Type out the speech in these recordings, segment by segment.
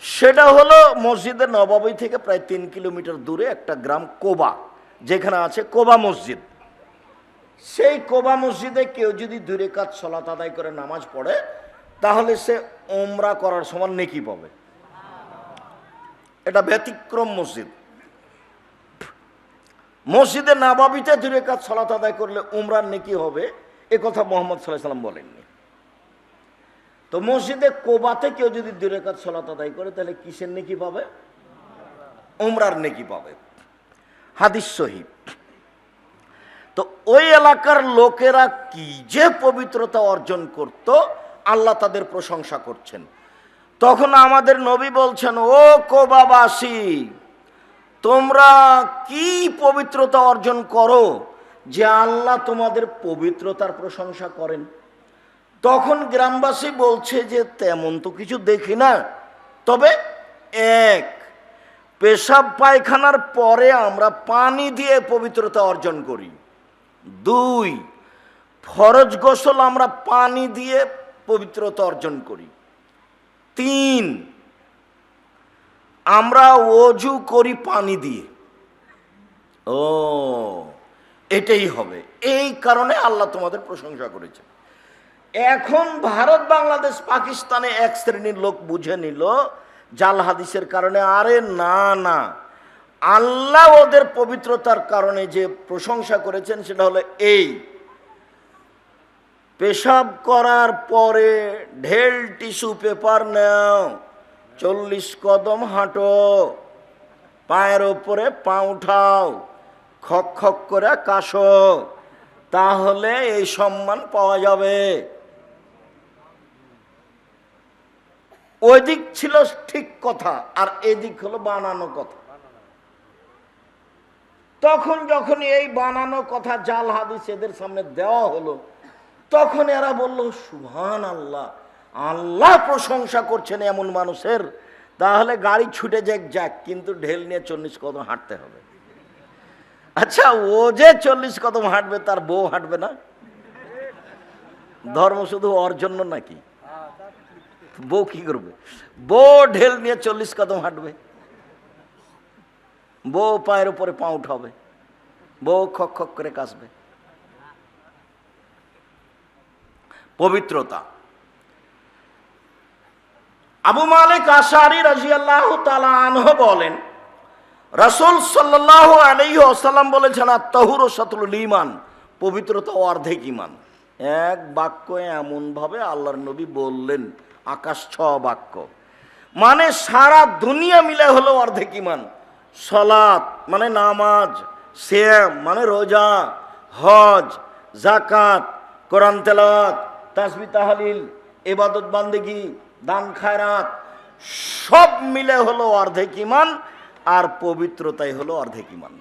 সেটা হলো মসজিদে নববী থেকে প্রায় 3 কিলোমিটার দূরে একটা গ্রাম কোবা, যেখানে আছে কোবা মসজিদ। সেই কোবা মসজিদে কেউ যদি 2 রাকাত সালাত আদায় করে নামাজ পড়ে, তাহলে সে উমরা করার সমান নেকি পাবে। এটা ব্যতিক্রম মসজিদ। মসজিদে নববীতে 2 রাকাত সালাত আদায় করলে উমরার নেকি হবে, এ কথা মুহাম্মদ সাল্লাল্লাহু আলাইহি ওয়াসাল্লাম বলেননি। তো মসজিদে কোবাতে কেউ যদি 2 রাকাত সালাত আদায় করে, তাহলে কিসের নেকি পাবে? উমরার নেকি পাবে। হাদিস সহিহ। তো ওই এলাকার লোকেরা কি যে পবিত্রতা অর্জন করত, আল্লাহ তাদের প্রশংসা করছেন। তখন আমাদের নবী বলছেন, ও কোবাবাসী, তোমরা কি পবিত্রতা অর্জন করো যে আল্লাহ তোমাদের পবিত্রতার প্রশংসা করেন? তখন গ্রামবাসী বলছে যে তেমন তো কিছু দেখি না, তবে এক, পেশাব পায়খানার পরে আমরা পানি দিয়ে পবিত্রতা অর্জন করি। 2, ফরজ গোসল আমরা পানি দিয়ে পবিত্রতা অর্জন করি। 3, আমরা ওযু করি পানি দিয়ে। ও, এটাই হবে, এই কারণে আল্লাহ তোমাদের প্রশংসা করেছেন। এখন ভারত, বাংলাদেশ, পাকিস্তানে এক শ্রেণীর লোক বুঝে নিল জাল হাদিসের কারণে, আরে না না, আল্লাহ ওদের পবিত্রতার কারণে যে প্রশংসা করেছেন সেটা হলো এই, পেশাব করার পরে ঢেল টিস্যু পেপার নাও, 40 কদম হাঁটো, পায়ের ওপরে পা উঠাও, খক খক করে কাশো, তাহলে এই সম্মান পাওয়া যাবে। ওই দিক ছিল ঠিক কথা, আর এদিক হলো বানানো কথা। তখন যখন এই বানানো কথা জাল হাদিস এদের সামনে দেওয়া হলো, তখন এরা বলল, সুবহানাল্লাহ, আল্লাহ প্রশংসা করছেন এমন মানুষের, তাহলে গাড়ি ছুটে যাক, কিন্তু ঢেল নিয়ে 40 কদম হাঁটতে হবে। আচ্ছা, ও যে 40 কদম হাঁটবে, তার বউ হাঁটবে না? ধর্ম শুধু ওর জন্য নাকি? বউ কি করবে? বউ ঢেল নিয়ে 40 কদম হাঁটবে, বউ পায়ের উপরে পা উঠাবে, বউ খক খক করে কাশবে। পবিত্রতা। আবু মালিক আশআরী রাদিয়াল্লাহু তাআলা আনহু বলেন, রাসূল সাল্লাল্লাহু আলাইহি ওয়াসাল্লাম বলেছেন, আত-তাহুরু শাতরুল ঈমান, পবিত্রতা অর্ধেক ঈমান। এক বাক্য এমন ভাবে আল্লাহর নবী বললেন, আকাশ ছোঁয়া বাক্য, মানে সারা দুনিয়া মিলে হলো অর্ধেক ঈমান। সালাত মানে নামাজ, সিয়াম মানে রোজা, হজ, যাকাত, কোরআন তেলাওয়াত, তাসবিহ তাহলিল, ইবাদত বান্দেগি, দান খায়রাত, সব মিলে হলো অর্ধেক ঈমান। আর পবিত্রতাই হলো অর্ধেক ঈমান।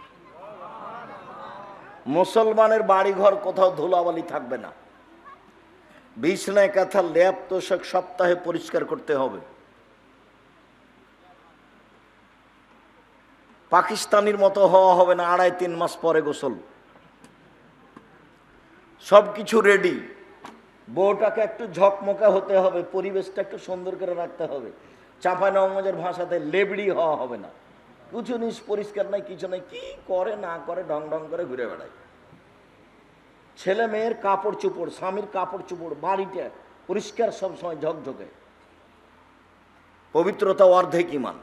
মুসলমানের বাড়িঘর কোথাও ধুলাবালি থাকবে না, বিছনায় কাঁথা, লেপ তোশক সপ্তাহে পরিষ্কার করতে হবে। পাকিস্তানির মতো হওয়া হবে না, 2.5-3 মাস পরে গোসল, সব কিছু রেডি। বউটাকে একটু ঝকমকা হতে হবে, পরিবেশটা একটু সুন্দর করে রাখতে হবে। চাঁপাইনবাবগঞ্জের ভাষাতে লেবড়ি হওয়া হবে না, কিছু জিনিস পরিষ্কার নাই, কিছু নাই, কি করে না করে ঢং ঢং করে ঘুরে বেড়ায়। ছেলে মেয়ের কাপড় চোপড়, স্বামীর কাপড় চোপড়, বাড়িটা পরিষ্কার সবসময় ঝকঝকে। পবিত্রতা অর্ধেক ঈমান,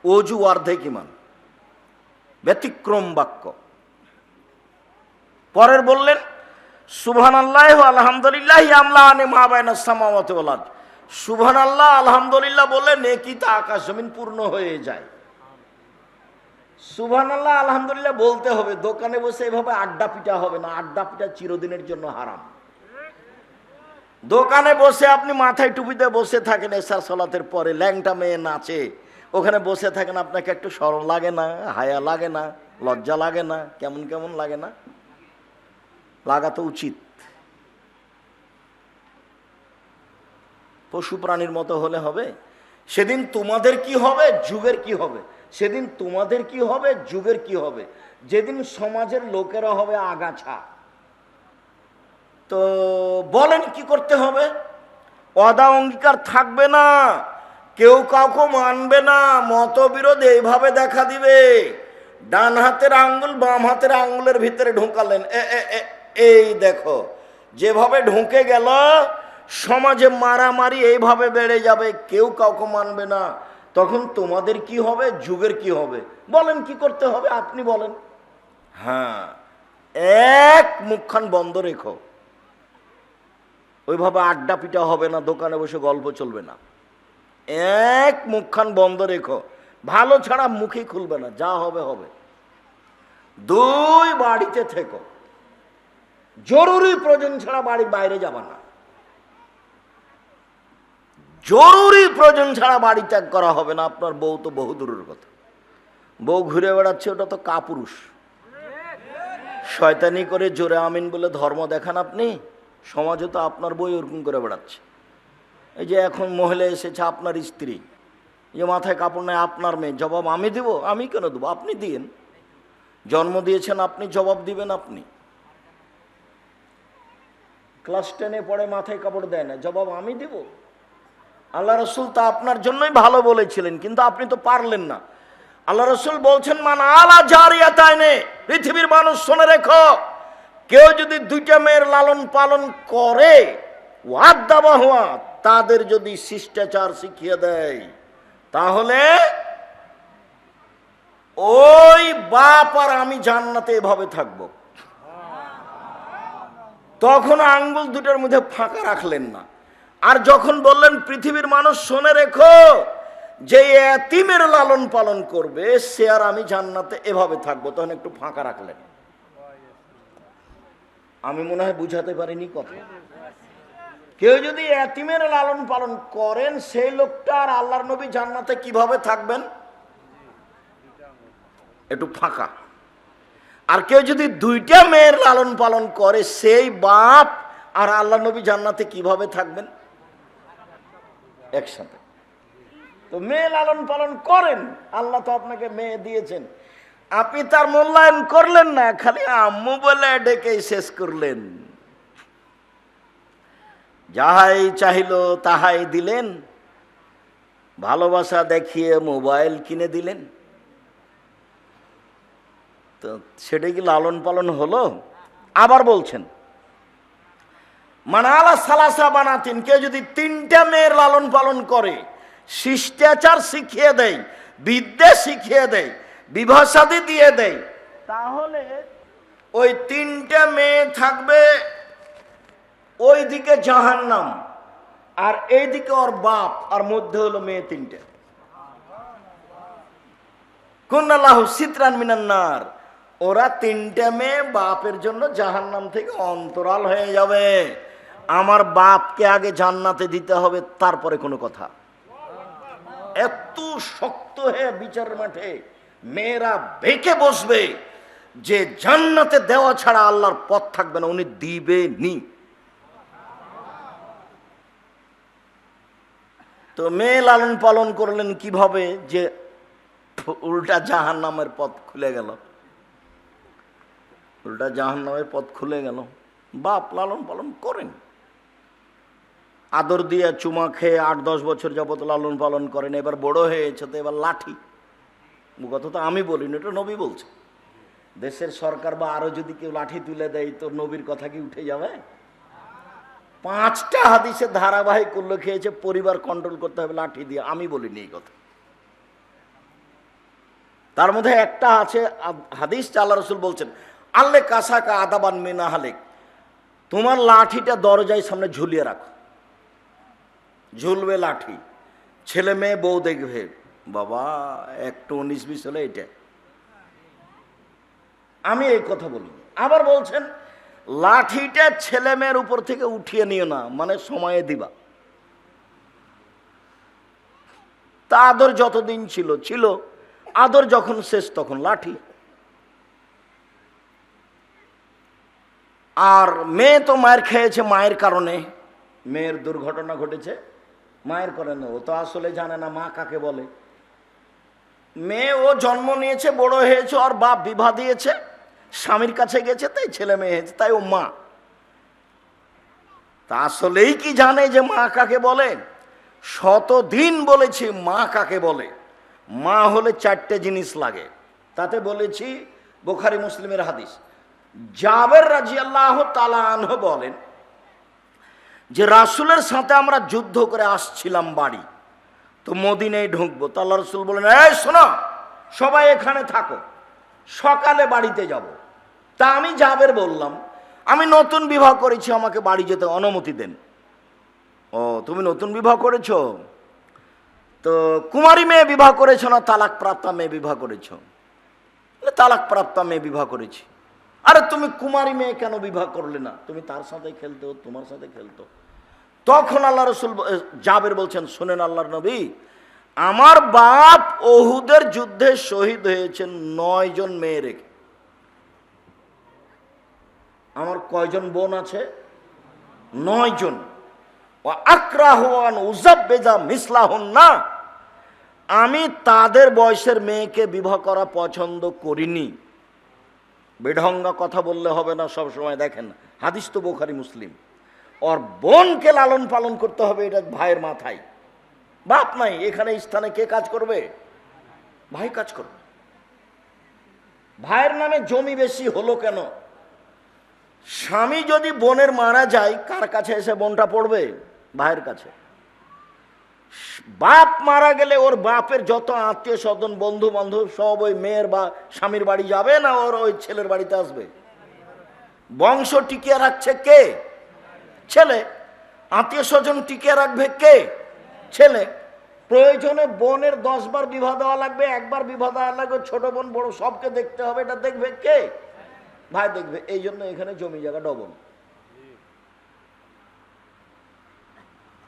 ওযু অর্ধেক ঈমান, ব্যতিক্রম বাক্য। পরের বললেন, সুবহানাল্লাহি ওয়া আলহামদুলিল্লাহি আমলাআনি মা বাইনাস সামাওয়াতি ওয়াল আরদ, সুবহানাল্লাহ আলহামদুলিল্লাহ বলে নেকিতে আকাশ জমিন পূর্ণ হয়ে যায়। সুবহানাল্লাহ আলহামদুলিল্লাহ বলতে হবে, দোকানে বসে এভাবে আড্ডা পিটা হবে না, আড্ডা পিটা চিরদিনের জন্য হারাম। দোকানে বসে আপনি মাথায় টুপিতে বসে থাকেন, এশার সালাতের পরে ল্যাংটা মেয়ে নাচে, ওখানে বসে থাকেন, আপনাকে একটু শরম লাগে না? হায়া লাগে না? লজ্জা লাগে না? কেমন কেমন লাগে না? লাগা তো উচিত। পশু প্রাণীর মতো হলে হবে? সেদিন তোমাদের কি হবে, যুগের কি হবে? সেদিন তোমাদের কি হবে, যুগের কি হবে? যেদিন সমাজের লোকেরা হবে আগাছা। তো বলেন কি করতে হবে? ওয়াদা অঙ্গীকার থাকবে না, কেউ কাউকে মানবে না, মতবিরোধ এইভাবে দেখা দিবে। ডান হাতের আঙ্গুল বাম হাতের আঙ্গুলের ভিতরে ঢুকালেন, এই দেখো যেভাবে ঢুকে গেল, সমাজে মারামারি এইভাবে বেড়ে যাবে, কেউ কাউকে মানবে না। তখন তোমাদের কি হবে, যুগের কি হবে? বলেন কি করতে হবে আপনি বলেন। হ্যাঁ, এক মুখখান বন্ধ রেখো, ওইভাবে আড্ডা পিটা হবে না, দোকানে বসে গল্প চলবে না। এক মুখখান বন্ধ রেখো, ভালো ছাড়া মুখই খুলবে না, যা হবে হবে। দুই, বাড়িতে থেকো, জরুরি প্রয়োজন ছাড়া বাড়ির বাইরে যাবা না। জরুরি প্রয়োজন ছাড়া বাড়ি ত্যাগ করা হবে না। আপনার বউ তো বহু দূরের কথা, বউ ঘুরে বেড়াচ্ছে, ওটা তো কাপুরুষ। শয়তানি করে জোরে আমিন বলে ধর্ম দেখান আপনি। সমাজে তো আপনার বই ওরকম করে বেড়াচ্ছে। এই যে এখন মহিলা এসেছে আপনার স্ত্রী, যে মাথায় কাপড় নেয় আপনার মেয়ে, জবাব আমি দিব? আমি কেন দেবো? আপনি দিয়েন, জন্ম দিয়েছেন আপনি, জবাব দিবেন আপনি। ক্লাস 10-এ পড়ে মাথায় কাপড় দেয় না, জবাব আমি দিব? আল্লাহ রসুল তা আপনার জন্যই ভালো বলেছিলেন, কিন্তু আপনি তো পারলেন না। আল্লাহ রসুল বলছেন, মান আলা জারিয়াতাইনে, পৃথিবীর মানুষ শুনে রেখো, কেউ যদি দুইটা মেয়ের লালন পালন করে, ওয়াদাবাহুয়া, তাদের যদি শিষ্টাচার শিখিয়ে দেয়, তাহলে ওই বাপ আর আমি জান্নাতে এভাবে থাকব। তখন আঙ্গুল দুটোর মধ্যে ফাঁকা রাখলেন না। আর যখন বললেন পৃথিবীর মানুষ শুনে রেখো, যে এতিমের লালন পালন করবে সে আর আমি জান্নাতে এভাবে থাকবো, তখন একটু ফাঁকা রাখলেন। আমি মনে হয় বুঝাতে পারিনি কথা। কেউ যদি এতিমের লালন পালন করেন, সেই লোকটা আর আল্লাহর নবী জান্নাতে কিভাবে থাকবেন? একটু ফাঁকা। আর কেউ যদি দুইটা মেয়ের লালন পালন করে, সেই বাপ আর আল্লাহ নবী জান্নাতে কিভাবে থাকবেন? একসাথে। তো মেয়ে লালন পালন করেন, আল্লাহ তো আপনাকে মেয়ে দিয়েছেন, আপনি তার মূল্যায়ন করলেন না, খালি আম্মু বলে ডেকেই শেষ করলেন। যাহাই চাইল তাহাই দিলেন, ভালোবাসা দেখিয়ে মোবাইল কিনে দিলেন, তো সেটা কি লালন পালন হলো? আবার বলছেন, মানালা সালাসা বানাতিন, কেউ যদি তিনটা মেয়ের লালন পালন করে, শিষ্টাচার শিখিয়ে দেয়, বিদ্যা শিখিয়ে দেয়, বিবাহ শাদী দিয়ে দেয়, তাহলে ওই তিনটা মেয়ে থাকবে ওই দিকে জাহান্নাম, আর এইদিকে ওর বাপ, আর মধ্যে হলো মেয়ে তিনটে। কুন্নাল্লাহু সিতরান মিনান নার, ওরা তিনটা মেয়ে বাপের জন্য জাহান্নাম থেকে অন্তরাল হয়ে যাবে। আমার বাপকে আগে জান্নাতে দিতে হবে, তারপরে কোনো কথা। এত শক্ত হয়ে বিচারের মাঠে মেয়েরা বেঁকে বসবে যে জান্নাতে দেওয়া ছাড়া আল্লাহর পথ থাকবে না, উনি দিবেনি। তো মেয়ে লালন পালন করলেন কিভাবে, যে উল্টা জাহান্নামের পথ খুলে গেল, উল্টা জাহান্নামের পথ খুলে গেল। বাপ লালন পালন করেন, আদর দিয়ে চুমা খেয়ে 8-10 বছর যাবত লালন পালন করেন, এবার বড় হয়েছে তো এবার লাঠি। কথা তো আমি বলিনি, এটা নবী বলছে। দেশের সরকার বা আরো যদি কেউ লাঠি তুলে দেয়, তো নবীর কথা কি উঠে যাবে? 5টা হাদিসে ধারাবাহিক উল্লেখ হয়েছে পরিবার কন্ট্রোল করতে হবে লাঠি দিয়ে, আমি বলিনি এই কথা। তার মধ্যে একটা আছে হাদিস, আল্লাহ রাসূল বলছেন, আল্লে কাসাকা আদাবান মিনা হালেক, তোমার লাঠিটা দরজায় সামনে ঝুলিয়ে রাখো, ঝুলবে লাঠি, ছেলে মেয়ে বউ দেখবে। বাবা, একটু 19-20 হলে এটা, আমি এই কথা বলি। আবার বলছেন, লাঠিটা ছেলে মেয়ের উপর থেকে উঠিয়ে নিও না, মানে সময়ে দিবা। তা আদর যতদিন ছিল ছিল, আদর যখন শেষ তখন লাঠি। আর মেয়ে তো মায়ের খেয়েছে, মায়ের কারণে মেয়ের দুর্ঘটনা ঘটেছে, মায়ের কারণে। ও তো আসলে জানে না মা কাকে বলে। মেয়ে ও জন্ম নিয়েছে, বড় হয়েছে, ওর বাপ বিবাহ দিয়েছে, স্বামীর কাছে গেছে, তাই ছেলে মেয়ে হয়েছে, তাই ও মা। তা আসলেই কি জানে যে মা কাকে বলে? শতদিন বলেছি মা কাকে বলে। মা হলে চারটে জিনিস লাগে, তাতে বলেছি বুখারী মুসলিমের হাদিস। জাবের রাদিয়াল্লাহু তাআলা আনহু বলেন যে রাসূলের সাথে আমরা যুদ্ধ করে আসছিলাম বাড়ি, তো মদিনায় ঢুকবো, তো আল্লাহ রাসূল বলেন, এই শোনো সবাই এখানে থাকো, সকালে বাড়িতে যাব। তা আমি জাবের বললাম, আমি নতুন বিবাহ করেছি, আমাকে বাড়ি যেতে অনুমতি দেন। ও, তুমি নতুন বিবাহ করেছো, তো কুমারী মেয়ে বিবাহ করেছো না তালাক প্রাপ্তা মেয়ে বিবাহ করেছো? তালাক প্রাপ্তা মেয়ে বিবাহ করেছি। আরে তুমি কুমারী মেয়ে কেন বিবাহ করলে না? তুমি তার সাথে খেলতো, তোমার সাথে খেলতো। তখন আল্লাহ রসুল জাবের বলছেন, শুনেন আল্লাহর নবী, আমার বাপ ওহুদের যুদ্ধে শহীদ হয়েছেন 9 জন মেয়ে রেখে। আমার কয়জন বোন আছে? 9 জন। না, আমি তাদের বয়সের মেয়েকে বিবাহ করা পছন্দ করিনি। বেঢঙ্গা কথা বললে হবে না সব সময়। দেখেন হাদিস তো বুখারী মুসলিম। ওর বোনকে লালন পালন করতে হবে, এটা ভাইয়ের মাথায়। বাপ নাই এখানে, স্থানে কে কাজ করবে? ভাই কাজ করবে। ভাইয়ের নামে জমি বেশি হলো কেন? স্বামী যদি বোনের মারা যায়, কার কাছে এসে বোনটা পড়বে? ভাইয়ের কাছে। বাপ মারা গেলে ওর বাপের যত আত্মীয় স্বজন, বন্ধু বান্ধব সব ওই মেয়ের বা স্বামীর বাড়ি যাবে না ওর ওই ছেলের বাড়িতে আসবে? বংশ টিকিয়ে রাখছে কে? ছেলে। আত্মীয় স্বজন টিকিয়ে রাখবে কে? ছেলে। প্রয়োজনে বোনের 10 বার বিবাহ দেওয়া লাগবে, একবার বিবাহ দেওয়া লাগবে, ছোট বোন বড় সবকে দেখতে হবে, এটা দেখবে কে? ভাই দেখবে। এই জন্য এখানে জমি জায়গা ডবল।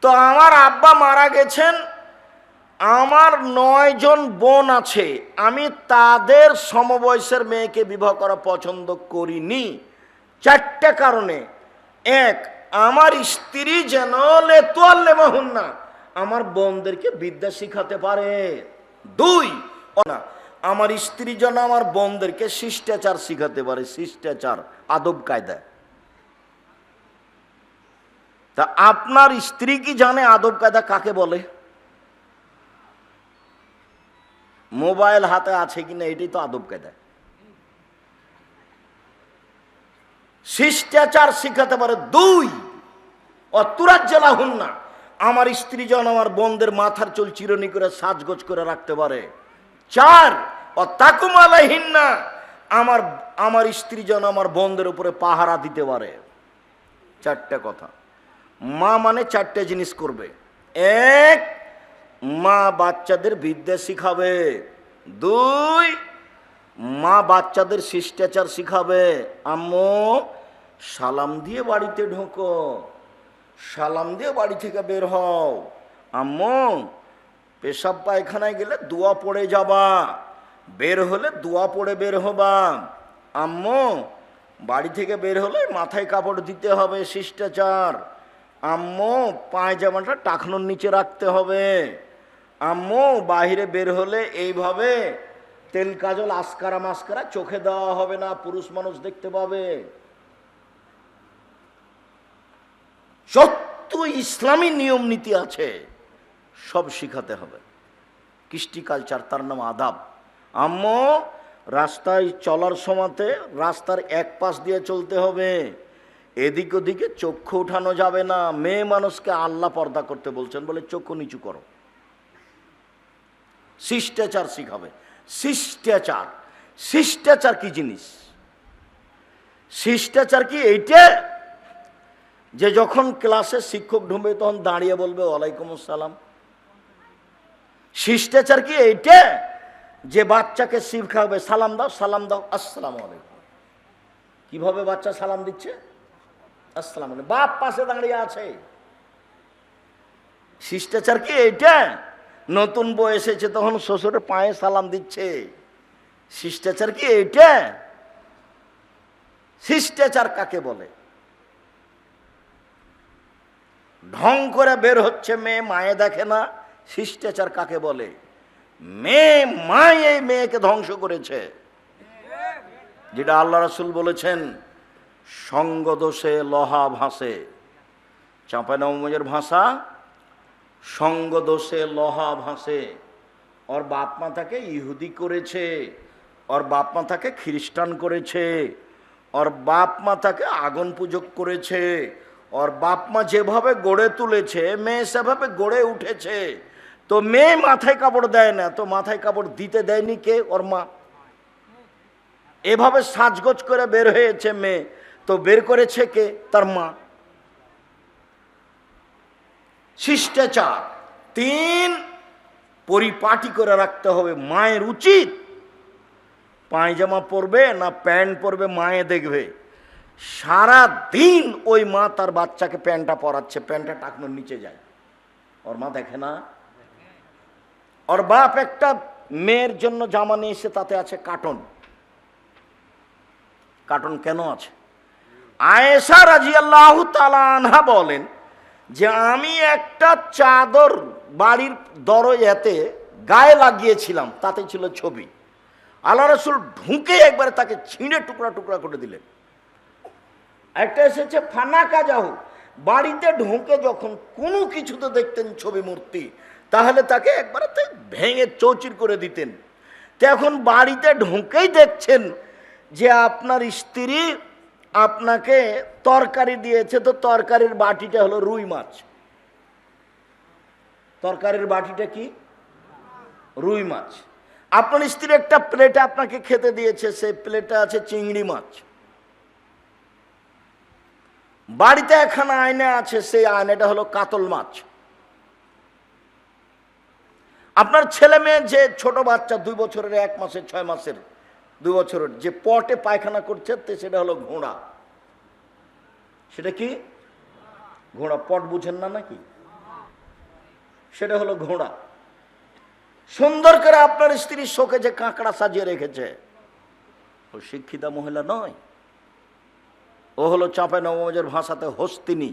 তো আমার আব্বা মারা গেছেন, আমার 9 জন বোন আছে, আমি তাদের সমবয়সের মেয়েকে বিবাহ করা পছন্দ করিনি 4টে কারণে। 1, আমার স্ত্রী যেন না আমার বোনদেরকে বিদ্যা শিখাতে পারে। 2, আমার স্ত্রী যেন আমার বোনদেরকে শিষ্টাচার শিখাতে পারে, শিষ্টাচার আদব কায়দা। তা আপনার স্ত্রী কি জানে আদব কায়দা কাকে বলে? মোবাইল হাতে আছে কিনা এটাই তো আদব কায়দা। শিষ্টাচার শিখাতে পারে। 2, অতুরাজ্জালাহুন্না, আমার স্ত্রী যেন আমার বোনদের মাথার চুল চিরুনি করে সাজগোজ করে রাখতে পারে। 4, অতাকুম আলাইহিন্না, আমার স্ত্রী যেন আমার বোনদের উপরে পাহারা দিতে পারে। 4টে কথা। মা মানে 4টে জিনিস করবে। 1, মা বাচ্চাদের বিদ্যা শিখাবে। 2, মা বাচ্চাদের শিষ্টাচার শিখাবে। আম্মু সালাম দিয়ে বাড়িতে ঢোকো, সালাম দিয়ে বাড়ি থেকে বের হও। আম্মু পেশাব পায়খানায় গেলে দোয়া পড়ে যাবা, বের হলে দোয়া পড়ে বের হবা। আম্মু বাড়ি থেকে বের হলে মাথায় কাপড় দিতে হবে, শিষ্টাচার। আম্মু পায়জামাটা টাকনোর নিচে রাখতে হবে। আম্মু বাহিরে বের হলে এইভাবে তেল কাজল আসকারা মাস্কারা চোখে দেওয়া হবে না, পুরুষ মানুষ দেখতে পাবে। যত ইসলামী নিয়ম নীতি আছে সব শিখাতে হবে। কৃষ্টি কালচার, তার নাম আদাব। আম্মু রাস্তায় চলার সময়তে রাস্তার এক পাশ দিয়ে চলতে হবে, এদিক ওদিকে চক্ষু উঠানো যাবে না। মেয়ে মানুষকে আল্লাহ পর্দা করতে বলছেন, বলে চক্ষু নিচু করো। শিষ্টাচার শিখাবে। শিষ্টাচার, শিষ্টাচার কি জিনিস? শিষ্টাচার কি এইটা যে যখন ক্লাসে শিক্ষক ঢুকবে তখন দাঁড়িয়ে বলবে ওয়ালাইকুম আসসালাম? শিষ্টাচার কি এইটা যে বাচ্চাকে শিখাবে সালাম দাও, সালাম দাও, আসসালামু আলাইকুম? কিভাবে বাচ্চা সালাম দিচ্ছে? আসসালামু আলাইকুম। বাপ পাশে দাঁড়িয়ে আছে। শিষ্টাচার কি এইটা? নতুন বউ এসেছে তখন শ্বশুরের পায়ে সালাম দিচ্ছে। শিষ্টাচার কি এইটা? শিষ্টাচার কাকে বলে? ঢং করে বের হচ্ছে মেয়ে, মায়ে দেখে না, শিষ্টাচার কাকে বলে? মেয়ে মা এই মেয়েকে ধ্বংস করেছে। যেটা আল্লাহ রাসূল বলেছেন, সঙ্গ দোষে লোহা ভাসে। চাঁপাইনবাবগঞ্জের ভাষা, সঙ্গ দোষে লোহা ভাসে। ওর বাপ মা তাকে ইহুদি করেছে, ওর বাপ মা তাকে খ্রিস্টান করেছে, ওর বাপ মা তাকে আগুন পূজক করেছে, ওর বাপ মা যেভাবে গড়ে তুলেছে মেয়ে সেভাবে গড়ে উঠেছে। তো মেয়ে মাথায় কাপড় দেয় না, তো মাথায় কাপড় দিতে দেয়নি কে? ওর মা। এভাবে সাজগোজ করে বের হয়েছে মেয়ে, তো বের করেছে কে? তার মা। শিষ্টাচার 3 পরিপাটি করে রাখতে হবে। মায়ের উচিত পায়জামা পরবে না প্যান্ট পরবে মায়ে দেখবে। সারা দিন ওই মা তার বাচ্চাকে প্যান্টটা পরাচ্ছে, প্যান্টটা টাকনোর নিচে যায়, ওর মা দেখে না? ওর বাপ একটা মেয়ের জন্য জামা নিয়ে এসে তাতে আছে কার্টন। কার্টন কেন আছে? আয়েশা রাদিয়াল্লাহু তাআলা আনহা বলেন যে আমি একটা চাদর বাড়ির দরজাতে গায়ে লাগিয়েছিলাম, তাতে ছিল ছবি। আল্লাহ রাসূল ঢুকে একবারে তাকে ছিঁড়ে টুকরা টুকরা করে দিলেন। একটা এসেছে ফানাকা যাহু, বাড়িতে ঢুকে যখন কোনো কিছুতে দেখতেন ছবি মূর্তি, তাহলে তাকে একবারে ভেঙে চৌচির করে দিতেন। তো এখন বাড়িতে ঢুকেই দেখছেন যে আপনার স্ত্রী আপনাকে তরকারি দিয়েছে, তো তরকারির বাটিটা হলো রুই মাছ। তরকারির বাটিটা কি? রুই মাছ। আপনার স্ত্রী একটা প্লেটে আপনাকে খেতে দিয়েছে, সেই প্লেটে আছে চিংড়ি মাছ। বাড়িতে এখানে আয়না আছে, সেই আয়নাটা হলো কাতল মাছ। আপনার ছেলে মেয়ে যে ছোট বাচ্চা 2 বছরের, 1 মাসের, 6 মাসের, 2 বছরের, যে পটে পায়খানা করছে সেটা হলো ঘোড়া। সেটা কি? ঘোড়া। পট বুঝেন না নাকি? সেটা হলো ঘোড়া। সুন্দর করে আপনার স্ত্রীর শোকে যে কাঁকড়া সাজিয়ে রেখেছে, ও শিক্ষিতা মহিলা নয়, ও হলো চাঁপাইনবাবগঞ্জের ভাষাতে হস্তিনী।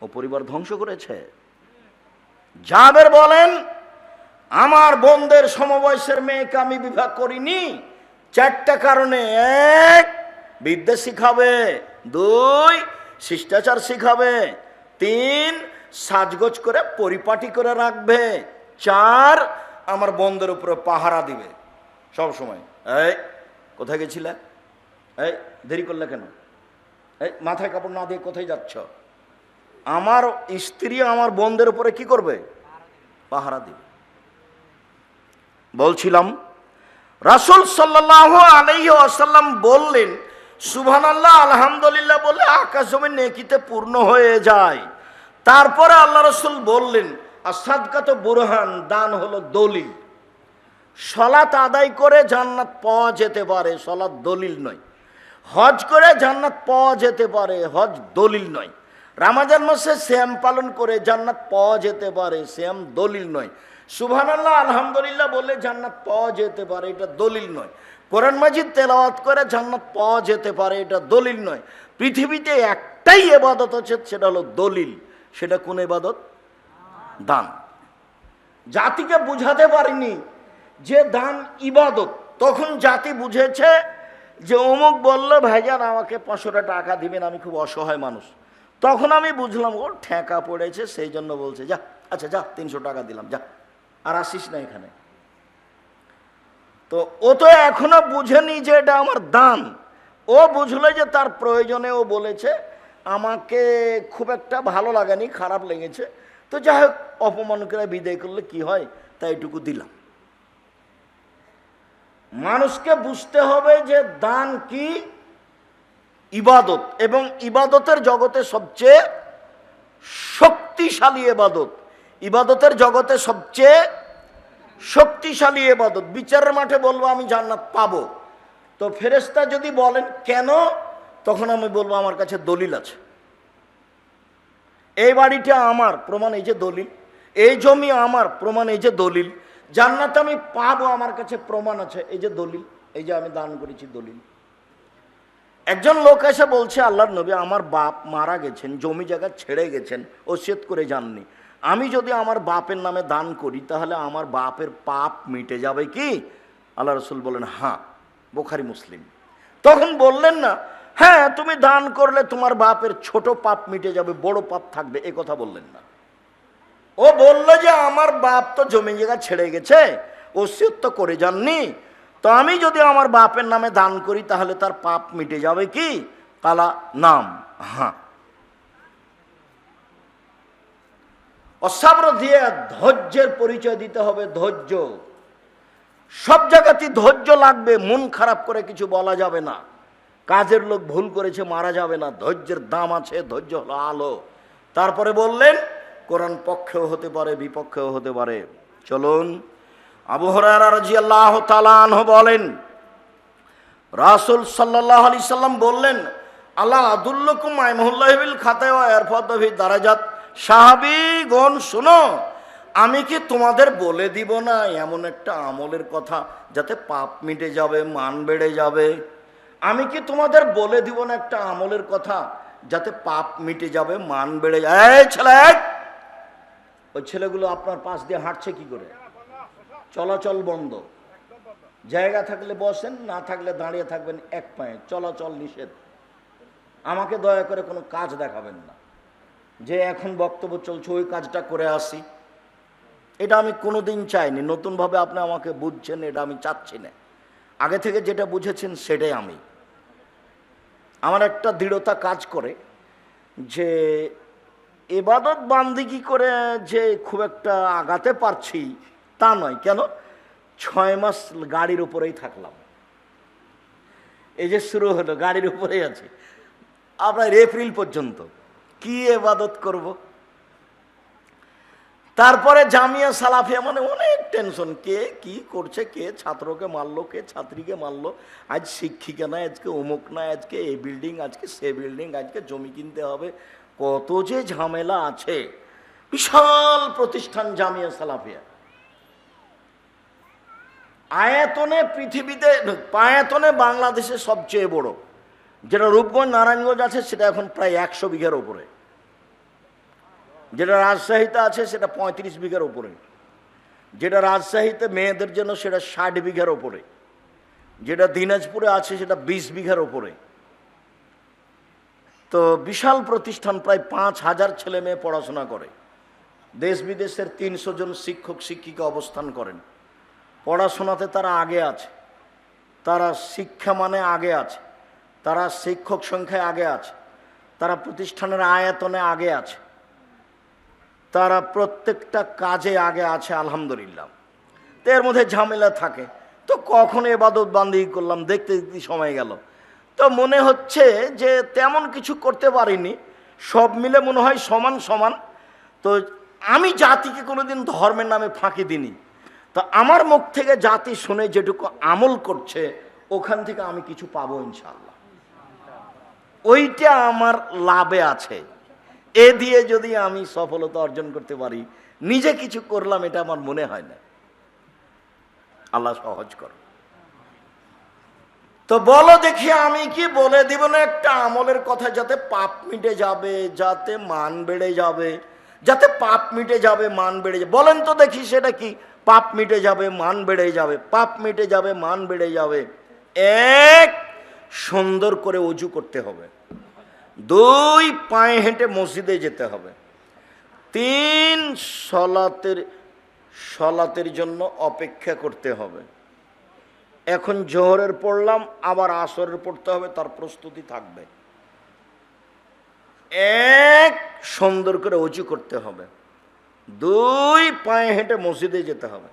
ও পরিবার ধ্বংস করেছে। জাবের বলেন আমার বোনদের সমবয়সের মেয়েকে আমি বিবাহ করিনি 4টা কারণে। 1, বিদ্যা শিখাবে। 2, শিষ্টাচার শিখাবে। 3, সাজগোজ করে পরিপাটি করে রাখবে। 4, আমার বোনদের উপরে পাহারা দিবে সব সময়। এই কোথায় গেছিলে? এই দেরি করলে কেন? এই মাথায় কাপড় না দিয়ে কোথায় যাচ্ছ? আমার স্ত্রী আমার বোনদের উপরে কি করবে? পাহারা দিবে। বলছিলাম রাসূল সাল্লাল্লাহু আলাইহি ওয়াসাল্লাম বললেন সুবহানাল্লাহ আলহামদুলিল্লাহ বলে আকাশ জমিন নেকিতে পূর্ণ হয়ে যায়। তারপরে আল্লাহ রাসূল বললেন আস-সাদকাতু বুরহান, দান হলো দলিল। সালাত আদায় করে জান্নাত পাওয়া যেতে পারে, সালাত দলিল নয়। হজ করে জান্নাত পাওয়া যেতে পারে, হজ দলিল নয়। রমজান মাসে সিয়াম পালন করে জান্নাত পাওয়া যেতে পারে, সিয়াম দলিল নয়। সুবহানাল্লাহ আলহামদুলিল্লাহ বলে জান্নাত পাওয়া যেতে পারে, এটা দলিল নয়। কোরআন মাজিদ তেলাওয়াত করে জান্নাত পাওয়া যেতে পারে, এটা দলিল নয়। পৃথিবীতে একটাই ইবাদত আছে, সেটা হলো দলিল। সেটা কোন ইবাদত? দান। জাতিকে বুঝাতে পারিনি যে দান ইবাদত, তখন জাতি বুঝেছে যে অমুক বলল ভাইজান আমাকে 500 টাকা দিবেন, আমি খুব অসহায় মানুষ। তখন আমি বুঝলাম ওর ঠেকা পড়েছে, সেই জন্য বলছে যা, আচ্ছা যা 300 টাকা দিলাম, যা আর আসিস না এখানে। তো ও তো এখনো বুঝেনি যে এটা আমার দান। ও বুঝলো যে তার প্রয়োজনে ও বলেছে, আমাকে খুব একটা ভালো লাগেনি, খারাপ লেগেছে, তো যাই হোক অপমান করে বিদায় করলে কি হয়, তাই এটুকু দিলাম। মানুষকে বুঝতে হবে যে দান কি? ইবাদত, এবং ইবাদতের জগতে সবচেয়ে শক্তিশালী ইবাদত, ইবাদতের জগতে সবচেয়ে শক্তিশালী ইবাদত। বিচারের মাঠে বলবো আমি জান্নাত পাবো, তো ফেরেশতা যদি বলেন কেন, তখন আমি বলবো আমার কাছে দলিল আছে। এই বাড়িটা আমার, প্রমাণ এই যে দলিল। এই জমি আমার, প্রমাণ এই যে দলিল। জান্নাত আমি পাবো, আমার কাছে প্রমাণ আছে, এই যে দলিল, এই যে আমি দান করেছি, দলিল। একজন লোক এসে বলছে আল্লাহর নবী আমার বাপ মারা গেছেন, জমি জায়গা ছেড়ে গেছেন, ওসিয়ত করে যাননি, আমি যদি আমার বাপের নামে দান করি তাহলে আমার বাপের পাপ মিটে যাবে কি? আল্লাহ রাসূল বলেন হ্যাঁ, বুখারী মুসলিম। তখন বললেন না হ্যাঁ তুমি দান করলে তোমার বাপের ছোট পাপ মিটে যাবে, বড় পাপ থাকবে, এ কথা বললেন না। ও বলল যে আমার বাপ তো জমি জায়গা ছেড়ে গেছে, ওসিয়ত তো করে যাননি, তো আমি যদি আমার বাপের নামে দান করি তাহলে তার পাপ মিটে যাবে কি? কালা নাম, হ্যাঁ। অসাব্র দিয়ে ধৈর্যের পরিচয় দিতে হবে, ধৈর্য। সব জায়গাতেই ধৈর্য লাগবে, মন খারাপ করে কিছু বলা যাবে না। কাজের লোক ভুল করেছে মারা যাবে না, ধৈর্যের দাম আছে, ধৈর্য হলো আলো। তারপরে বললেন কোরআন পক্ষেও হতে পারে বিপক্ষেও হতে পারে। চলুন, আবু হুরায়রা রাদিয়াল্লাহু তাআলা আনহু বলেন, রাসূল সাল্লাল্লাহু আলাইহি সাল্লাম বললেন, আল্লাহ আদুল্লুকুম আইমুল্লাহি বিল খাতায় ওয়া ইয়ারফাদু ফি দারাজাত। সাহাবীগণ শুনো, আমি কি তোমাদের বলে দিব না এমন একটা আমলের কথা যাতে পাপ মিটে যাবে, মান বেড়ে যাবে? আমি কি তোমাদের বলে দিব না একটা আমলের কথা যাতে পাপ মিটে যাবে, মান বেড়ে যাবে? এই ছেলে, ওই ছেলেগুলো আপনার পাশ দিয়ে হাঁটছে কি করে? চলাচল বন্ধ। জায়গা থাকলে বসেন, না থাকলে দাঁড়িয়ে থাকবেন এক পায়ে, চলাচল নিষেধ। আমাকে দয়া করে কোনো কাজ দেখাবেন না যে এখন বক্তব্য চলছে ওই কাজটা করে আসি। এটা আমি কোনোদিন চাইনি, নতুনভাবে আপনি আমাকে বুঝছেন, এটা আমি চাচ্ছি না। আগে থেকে যেটা বুঝেছেন সেটাই আমি। আমার একটা দৃঢ়তা কাজ করে যে ইবাদত বান্দিগি করে যে খুব একটা আগাতে পারছি তা নয়। কেন? 6 মাস গাড়ির উপরেই থাকলাম, এই যে শুরু হলো গাড়ির উপরেই আছে, আপনার এপ্রিল পর্যন্ত কি ইবাদত করব? তারপরে জামিয়া সালাফিয়া মানে অনেক টেনশন, কে কি করছে, কে ছাত্রকে মারলো, কে ছাত্রীকে মারলো, আজ শিক্ষিকা না, আজকে অমুক না, আজকে এই বিল্ডিং, আজকে সে বিল্ডিং, আজকে জমি কিনতে হবে, কত যে ঝামেলা আছে। বিশাল প্রতিষ্ঠান জামিয়া সালাফিয়া, আয়তনে পৃথিবীতে, আয়তনে বাংলাদেশে সবচেয়ে বড়। যেটা রূপগঞ্জ নারায়ণগঞ্জ আছে সেটা এখন প্রায় 100 বিঘার উপরে, যেটা রাজশাহীতে আছে সেটা 35 বিঘার উপরে, যেটা রাজশাহীতে মেয়েদের জন্য সেটা 60 বিঘার উপরে, যেটা দিনাজপুরে আছে সেটা 20 বিঘার উপরে। তো বিশাল প্রতিষ্ঠান, প্রায় 5000 ছেলে মেয়ে পড়াশোনা করে, দেশ বিদেশের 300 জন শিক্ষক শিক্ষিকা অবস্থান করেন। পড়াশোনাতে তারা আগে আছে, তারা শিক্ষা মানে আগে আছে, তারা শিক্ষক সংখ্যায় আগে আছে, তারা প্রতিষ্ঠানের আয়তনে আগে আছে, তারা প্রত্যেকটা কাজে আগে আছে আলহামদুলিল্লাহ। তো এর মধ্যে ঝামেলা থাকে। তো কখন ইবাদত বান্দিগি করলাম, দেখতে দেখতে সময় গেল। তো মনে হচ্ছে যে তেমন কিছু করতে পারিনি, সব মিলে মনে হয় সমান সমান। তো আমি জাতিকে কোনোদিন ধর্মের নামে ফাঁকি দিইনি। তো আমার মুখ থেকে জাতি শুনে যেটুকু আমল করছে ওখান থেকে আমি কিছু পাবো ইনশাআল্লাহ, ওইটা আমার লাভে আছে। এ দিয়ে যদি আমি সফলতা অর্জন করতে পারি, নিজে কিছু করলাম এটা আমার মনে হয় না। আল্লাহ সহজ করো। তো বলো দেখি, আমি কি বলে দিব না একটা আমলের কথা যাতে পাপ মিটে যাবে, যাতে মান বেড়ে যাবে, যাতে পাপ মিটে যাবে, মান বেড়ে যাবে? বলেন তো দেখি সেটা কি? পাপ মিটে যাবে, মান বেড়ে যাবে, পাপ মিটে যাবে, মান বেড়ে যাবে। 1, সুন্দর করে ওযু করতে হবে। 2, পায়ে হেঁটে মসজিদে যেতে হবে। 3, সলাতের জন্য অপেক্ষা করতে হবে। এখন জোহরের পড়লাম, আবার আসরের পড়তে হবে, তার প্রস্তুতি থাকবে। 1, সুন্দর করে ওযু করতে হবে। 2, পায়ে হেঁটে মসজিদে যেতে হবে।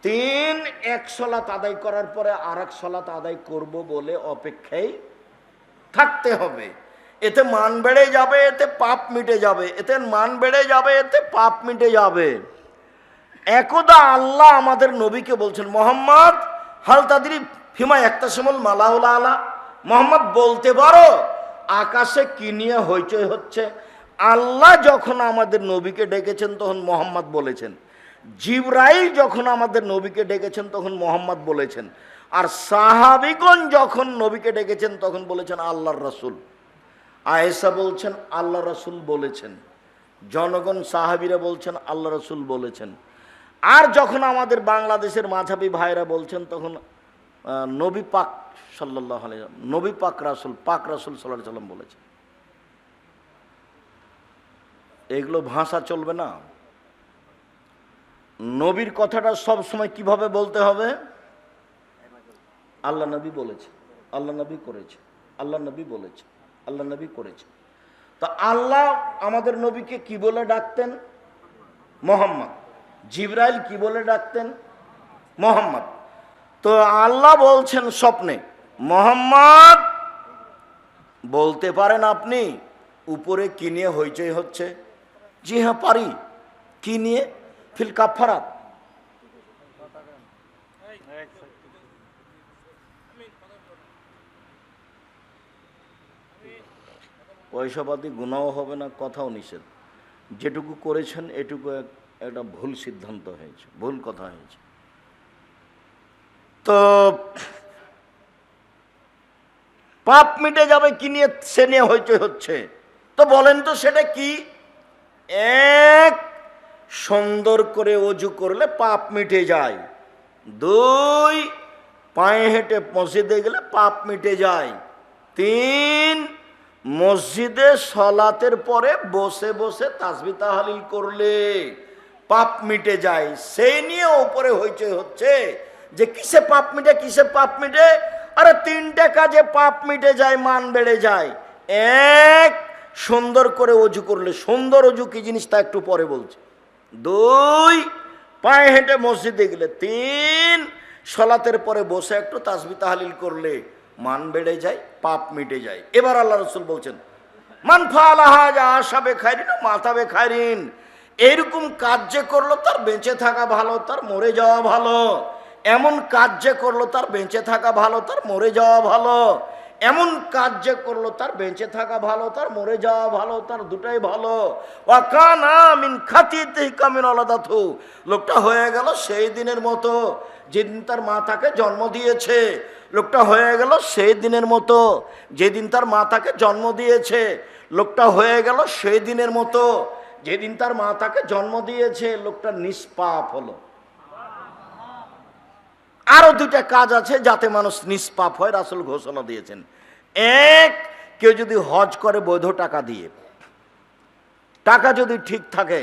3, এক সালাত আদায় করার পরে আর এক সালাত আদায় করব বলে অপেক্ষায় থাকতে হবে। এতে মান বেড়ে যাবে, এতে পাপ মিটে যাবে, এতে মান বেড়ে যাবে, এতে পাপ মিটে যাবে। একদা আল্লাহ আমাদের নবীকে বলছেন, মোহাম্মদ হাল তাদরি ফিমা ইয়াকতাসিমুল মালাউল আলা, মোহাম্মদ বলতে পারো আকাশে কি নিয়ে হইচই হচ্ছে? আল্লাহ যখন আমাদের নবীকে ডেকেছেন তখন মোহাম্মদ বলেছেন, জিবরাইল যখন আমাদের নবীকে ডেকেছেন তখন মোহাম্মদ বলেছেন, আর সাহাবীগণ যখন নবীকে ডেকেছেন তখন বলেছেন আল্লাহর রাসূল। আয়েশা বলছেন আল্লাহ রাসূল বলেছেন, জনগণ সাহাবীরা বলছেন আল্লাহ রাসূল বলেছেন। আর যখন আমাদের বাংলাদেশের মাঝাবি ভাইরা বলছেন তখন নবী পাক সাল্লাল্লাহু আলাইহি ওয়াসাল্লাম, নবী পাক রাসূল সাল্লাল্লাহু আলাইহি ওয়াসাল্লাম বলেছেন। এগুলো ভাষা চলবে না। নবীর কথাটা সব সময় কিভাবে বলতে হবে? আল্লাহ নবী বলেছে, আল্লাহ নবী করেছে, আল্লাহ নবী বলেছে, আল্লাহ নবী করেছে। তো আল্লাহ আমাদের নবীকে কি বলে ডাকতেন? মোহাম্মদ। জিবরাইল কি বলে ডাকতেন? মোহাম্মদ। তো আল্লাহ বলছেন স্বপ্নে, মোহাম্মদ বলতে পারেন আপনি উপরে কি নিয়ে হইচই হচ্ছে? জি হ্যাঁ পারি। কি নিয়ে? ফিল কাফারাত। পয়সাপাতি গুনাও হবে না, কথাও নিষেধ। যেটুকু করেছেন এটুকু একটা ভুল সিদ্ধান্ত হয়েছে, ভুল কথা হয়েছে। তো পাপ মিটে যাবে কি নিয়ে? সে নিয়ে হইচই হচ্ছে। তো বলেন তো সেটা কি? এক, সুন্দর করে অজু করলে পাপ মিটে যায়। দুই, পায়ে হেঁটে মসজিদে গেলে পাপ মিটে যায়। তিন, মসজিদে সলাতের পরে বসে বসে তাসবিহ তাহলিল করলে পাপ মিটে যায়। সেই নিয়ে উপরে হইচই হচ্ছে যে কিসে পাপ মিটে, কিসে পাপ মিটে। আরে তিনটে কাজে পাপ মিটে যায়, মান বেড়ে যায়। এক, সুন্দর করে অজু করলে। সুন্দর অজু কি জিনিস তা একটু পরে বলছে। দুই, পায়ে হেঁটে মসজিদে গেলে। তিন, সলাতের পরে বসে একটু তাসবিহ তাহলিল করলে মান বেড়ে যায়, পাপ মিটে যায়। এবার আল্লাহ রসুল বলছেন, মান ফাআলা হাযা আশা বিখাইরিন মাতা বিখাইরিন। এরকম কাজ যে করলো তার বেঁচে থাকা ভালো, তার মরে যাওয়া ভালো। এমন কাজ যে করলো তার বেঁচে থাকা ভালো, তার মরে যাওয়া ভালো। এমন কাজ যে করলো তার বেঁচে থাকা ভালো, তার মরে যাওয়া ভালো, তার দুটাই ভালো। ওয়াকানা মিন খাতিতিহি কামিন আলাদাতু। লোকটা হয়ে গেল সেই দিনের মতো যেদিন তার মা তাকে জন্ম দিয়েছে। লোকটা হয়ে গেল সেই দিনের মতো যেদিন তার মা তাকে জন্ম দিয়েছে। লোকটা হয়ে গেল সেই দিনের মতো যেদিন তার মা তাকে জন্ম দিয়েছে। লোকটা নিষ্পাপ হলো। আরো দুইটা কাজ আছে যাতে মানুষ নিষ্পাপ হয়, রাসূল ঘোষণা দিয়েছেন। এক, কেউ যদি হজ করে বৈধ টাকা দিয়ে, টাকা যদি ঠিক থাকে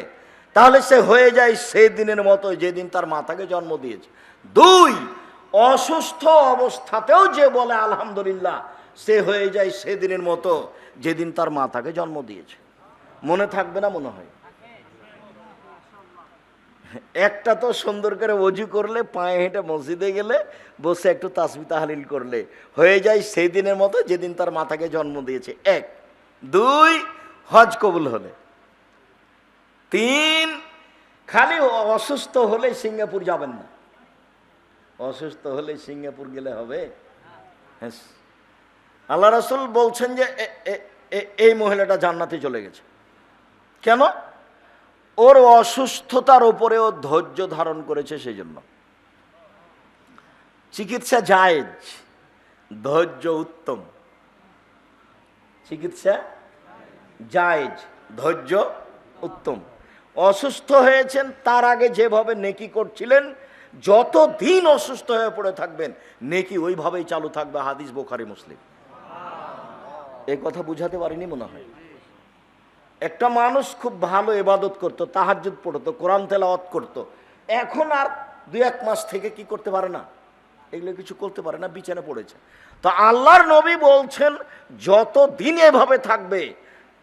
তাহলে সে হয়ে যায় সেই দিনের মতো যেদিন তার মাতাকে জন্ম দিয়েছে। দুই, অসুস্থ অবস্থাতেও যে বলে আলহামদুলিল্লাহ, সে হয়ে যায় সেদিনের মতো যেদিন তার মাতাকে জন্ম দিয়েছে। মনে থাকবে না মনে হয়? একটা তো সুন্দর করে অজু করলে, পায়ে হেঁটে মসজিদে গেলে, বসে একটু তাসবিহ তাহলিল করলে হয়ে যায় সেই দিনের মতো যেদিন তার মাতাকে জন্ম দিয়েছে। এক। দুই, হজ কবুল হলে। তিন, খালি অসুস্থ হলে সিঙ্গাপুর যাবেন না। অসুস্থ হলে সিঙ্গাপুর গেলে হবে? হ্যাঁ। আল্লাহ রাসূল বলছেন যে এই মহিলাটা জান্নাতে চলে গেছে। কেন? ওর অসুস্থতার উপরে ও ধৈর্য ধারণ করেছে, সেই জন্য। চিকিৎসা জায়েজ, ধৈর্য উত্তম। চিকিৎসা জায়েজ, ধৈর্য উত্তম। অসুস্থ হয়েছেন, তার আগে যেভাবে নেকি করছিলেন, যতদিন অসুস্থ হয়ে পড়ে থাকবেন নেকি ওইভাবেই চালু থাকবে। হাদিস বুখারী মুসলিম। এই কথা বুঝাতে পারিনি মনে হয়। একটা মানুষ খুব ভালো ইবাদত করত, তাহাজ্জুদ পড়তো, কোরআন তেলাওয়াত করত, এখন আর 2-1 মাস থেকে কি করতে পারে না, এগুলো কিছু করতে পারে না, বিছানা পড়েছে। তো আল্লাহর নবী বলছেন যতদিন এভাবে থাকবে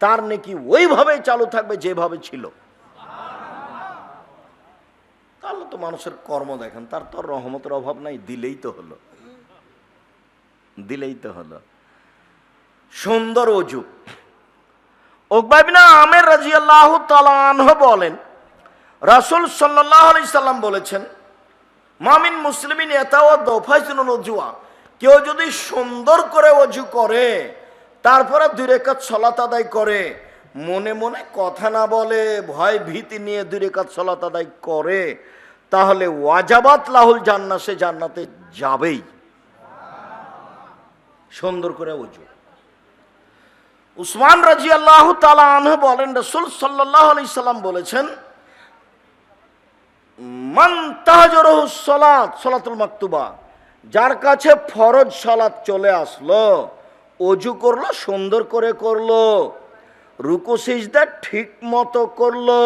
তার নেকি ওইভাবেই চালু থাকবে যেভাবে ছিল। তাহলে তো মানুষের কর্ম দেখেন, তার তো রহমতের অভাব নাই, দিলেই তো হলো, দিলেই তো হলো। সুন্দর অজু। উকবা ইবনে আমির রাদিয়াল্লাহু তাআলা আনহু বলেন, রাসূল সাল্লাল্লাহু আলাইহি সাল্লাম বলেছেন, মামিন মুসলিমিন ইয়াতাওয়াদ্দা ফায়সিনুল উজুয়া। কেউ যদি সুন্দর করে অজু করে, তারপরে 2 রাকাত সালাত আদায় করে, মনে মনে কথা না বলে, ভয় ভীতি নিয়ে 2 রাকাত সালাত আদায় করে, তাহলে ওয়াজাবাত লাহুল জান্নাহ, সে জান্নাতে যাবেই। সুন্দর করে অজু। উসমান রাদিয়াল্লাহু তাআলা আনহু বলেন, রাসূল সাল্লাল্লাহু আলাইহি সাল্লাম বলেছেন, মান তাহাজ্জুরহু সালাত সালাতুল মাকতুবা, যার কাছে ফরজ সালাত চলে আসলো, অজু করলো, সুন্দর করে করলো, রুকু সিজদা ঠিক মতো করলো,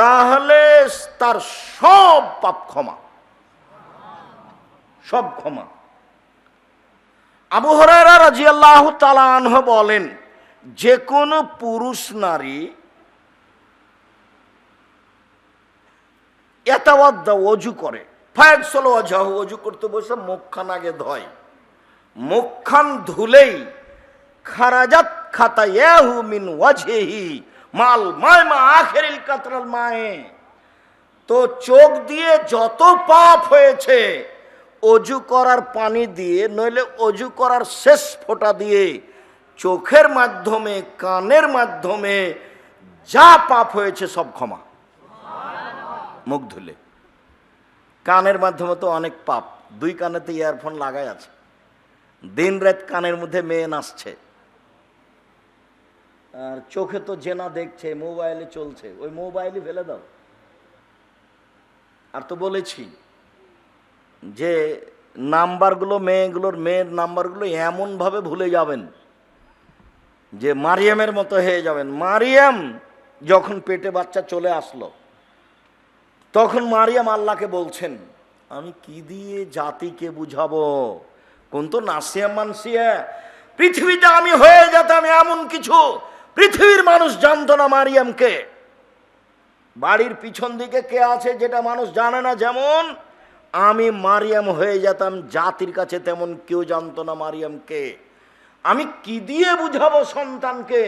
তাহলে তার সব পাপ ক্ষমা, সব ক্ষমা। আবু হুরায়রা রাদিয়াল্লাহু তাআলা আনহু বলেন, যে কোনো পুরুষ নারী ইয়াতাওয়াদ্দা, ওযু করে, ফায়াগসিলু ওয়াজহাহু, ওযু করতে বসে মুখখান আগে ধয়, মুখখান ধুলেই খারাজাত খাতায়াহু মিন ওয়াজহিহি মাল মায়মা আখিরিল কাতরাল মায়ে, তো চোখ দিয়ে যত পাপ হয়েছে অজু করার পানি দিয়ে, নইলে অজু করার শেষ ফোঁটা দিয়ে, চোখের মাধ্যমে কানের মাধ্যমে যা পাপ হয়েছে সব ক্ষমা। মুখ ধুলে, কানের মাধ্যমে তো অনেক পাপ, দুই কানেতে ইয়ারফোন লাগাই আছে, দিন রাত কানের মধ্যে মেয়ে নাচছে, আর চোখে তো জেনা দেখছে, মোবাইলে চলছে, ওই মোবাইলই ফেলে দাও। আর তো বলেছি যে নাম্বারগুলো, মেয়ের নাম্বারগুলো এমনভাবে ভুলে যাবেন যে মারিয়ামের মতো হয়ে যাবেন। মারিয়াম যখন পেটে বাচ্চা চলে আসলো, তখন মারিয়াম আল্লাহকে বলছেন, আমি কি দিয়ে জাতিকে বুঝাবো, কোন তো নাসিয়া মানসিয়া, পৃথিবীতে আমি হয়ে যেতাম এমন কিছু পৃথিবীর মানুষ জানতো না মারিয়ামকে। বাড়ির পিছন দিকে কে আছে যেটা মানুষ জানে না, যেমন আমি মারিয়াম হয়ে যেতাম জাতির কাছে, তেমন কেউ জানতো না মারিয়ামকে। আমি কি দিয়ে বুঝাবো সন্তানকে।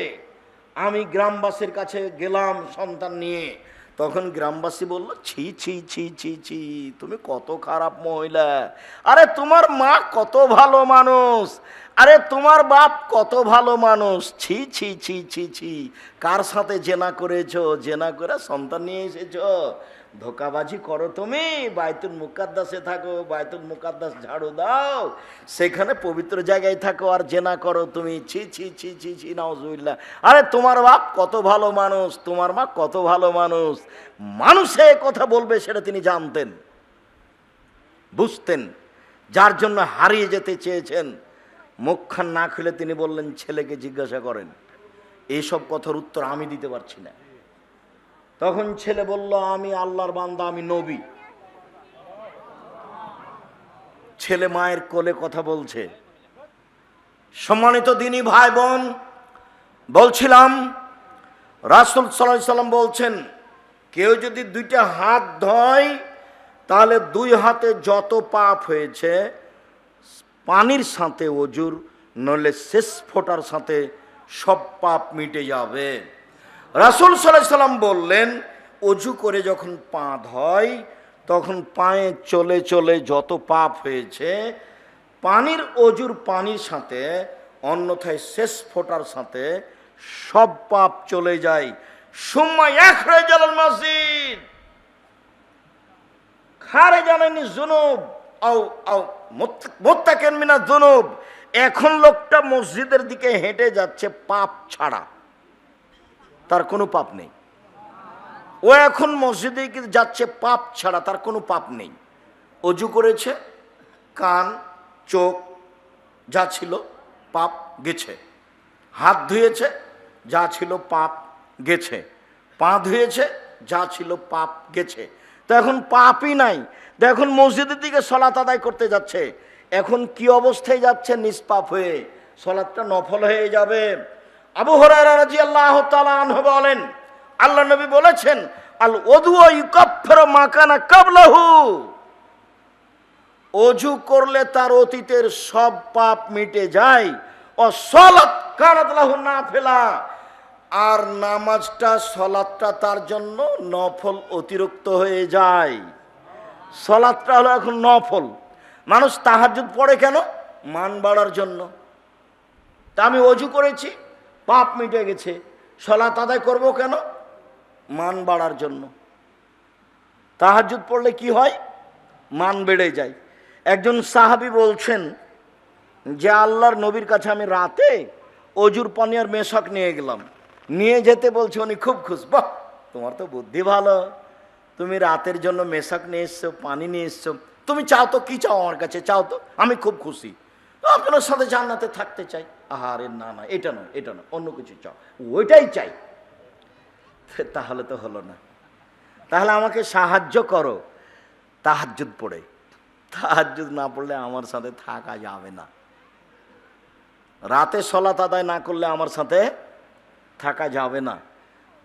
আমি গ্রামবাসীর কাছে গেলাম সন্তান নিয়ে, তখন গ্রামবাসী বলল, ছি ছি ছি ছি ছি, তুমি কত খারাপ মহিলা, আরে তোমার মা কত ভালো মানুষ, আরে তোমার বাপ কত ভালো মানুষ, ছি ছি ছি ছি ছি, কার সাথে জেনা করেছো, জেনা করে সন্তান নিয়ে এসেছো, ধোকাবাজি করো তুমি, বাইতুল মুকাদ্দাসে থাকো, বাইতুল মুকাদ্দাস ঝাড়ু দাও, সেখানে পবিত্র জায়গায় থাকো আর জেনা করো তুমি, ছি ছি ছি ছি ছি, নাউজুবিল্লাহ। আরে তোমার বাপ কত ভালো মানুষ, তোমার মা কত ভালো মানুষ। মানুষে কথা বলবে সেটা তিনি জানতেন, বুঝতেন, যার জন্য হারিয়ে যেতে চেয়েছেন। মুখখান না খুলে তিনি বললেন, ছেলেকে জিজ্ঞাসা করেন। এইসব কথার উত্তর আমি দিতে পারছি না। তখন ছেলে বলল, আমি আল্লাহর বান্দা, আমি নবী। ছেলে মায়ের কোলে কথা বলছে। সম্মানিত দিনী ভাই বোন, বলছিলাম রাসূল সাল্লাল্লাহু আলাইহি সাল্লাম বলছেন, কেউ যদি দুইটা হাত ধয়, তাহলে দুই হাতে যত পাপ হয়েছে পানির সাথে অজুর, নইলে শেষ ফোঁটার সাথে সব পাপ মিটে যাবে। রাসূল সাল্লাল্লাহু আলাইহি সাল্লাম বললেন, অজু করে যখন পা ধয়, তখন পায়ে চলে চলে যত পাপ হয়েছে পানির, অজুর পানির সাথে, অন্যথায় শেষ ফোঁটার সাথে সব পাপ চলে যায়। সুম্মা ইয়াখরাজাল মাসজিদ খারাজান যুনুব আও আও মুত্তাকিন মিনাজ যুনুব। এখন লোকটা মসজিদের দিকে হেঁটে যাচ্ছে পাপ ছাড়া, তার কোনো পাপ নেই। ও এখন মসজিদে যাচ্ছে পাপ ছাড়া, তার কোনো পাপ নেই। অজু করেছে, কান চোখ যা ছিল পাপ গেছে, হাত ধুয়েছে, যা ছিল পাপ গেছে, পা ধুয়েছে, যা ছিল পাপ গেছে, তো এখন পাপই নাই। তো এখন মসজিদের দিকে সলাত আদায় করতে যাচ্ছে, এখন কি অবস্থায় যাচ্ছে? নিষ্পাপ হয়ে, সলাতটা নফল হয়ে যাবে। আবু হুরায়রা রাদিয়াল্লাহু তাআলা আনহু বলেন, আল্লাহ নবী বলেছেন, আল ওযু ইউকাফিরু মা কানা ক্বাবলাহু, অজু করলে তার অতীতের সব পাপ মিটে যায়। ও সালাত কানাত লাহু নাফিলা, আর নামাজটা, সালাতটা তার জন্য নফল অতিরিক্ত হয়ে যায়। সালাতটা হলো এখন নফল। মানুষ তাহাজ্জুদ পড়ে কেন? মান বাড়ার জন্য। তা আমি অজু করেছি, পাপ মিটে গেছে, সালাত আদায় করব কেন? মান বাড়ার জন্য। তাহাজ্জুদ পড়লে কি হয়? মান বেড়ে যায়। একজন সাহাবী বলছেন যে, আল্লাহর নবীর কাছে আমি রাতে অজুর পানি আর মেশক নিয়ে গেলাম, নিয়ে যেতে বলছে, উনি খুব খুশি। বাহ, তোমার তো বুদ্ধি ভালো, তুমি রাতের জন্য মেশক নিয়ে এসছো, পানি নিয়ে এসছো, তুমি চাও তো, কি চাও আমার কাছে, চাও তো, আমি খুব খুশি, আপনার সাথে জান্নাতে থাকতে চাই। আহারে না না, এটা নয়, এটা নয়, অন্য কিছু চাও, ওইটাই চাই। তাহলে তো হলো না। তাহলে আমাকে সাহায্য করো তাহাজ্জুদ পড়ে। তাহাজ্জুদ না পড়লে আমার সাথে থাকা যাবে না, রাতে সালাত আদায় না করলে আমার সাথে থাকা যাবে না।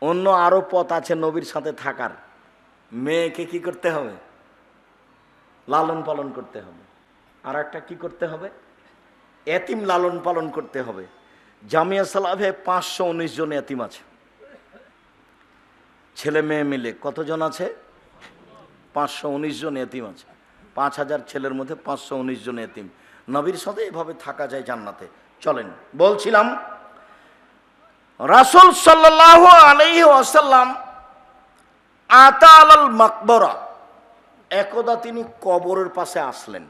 অন্য আরো পথ আছে নবীর সাথে থাকার। মেয়েকে কি করতে হবে? লালন পালন করতে হবে। আর একটা কি করতে হবে? এতিম লালন পালন করতে হবে। জামিয়া সালাফে 519 জন এতিম আছে, ছেলে মেয়ে মিলে কতজন আছে? 519 জন এতিম আছে। 5000 ছেলের মধ্যে 519 জন এতিম। নবীর সাথে এভাবে থাকা যায় জান্নাতে। চলেন, বলছিলাম রাসূল সাল্লাল্লাহু আলাইহি ওয়াসাল্লাম আতা আলাল মাকবরা, একদা তিনি কবরের পাশে আসলেন।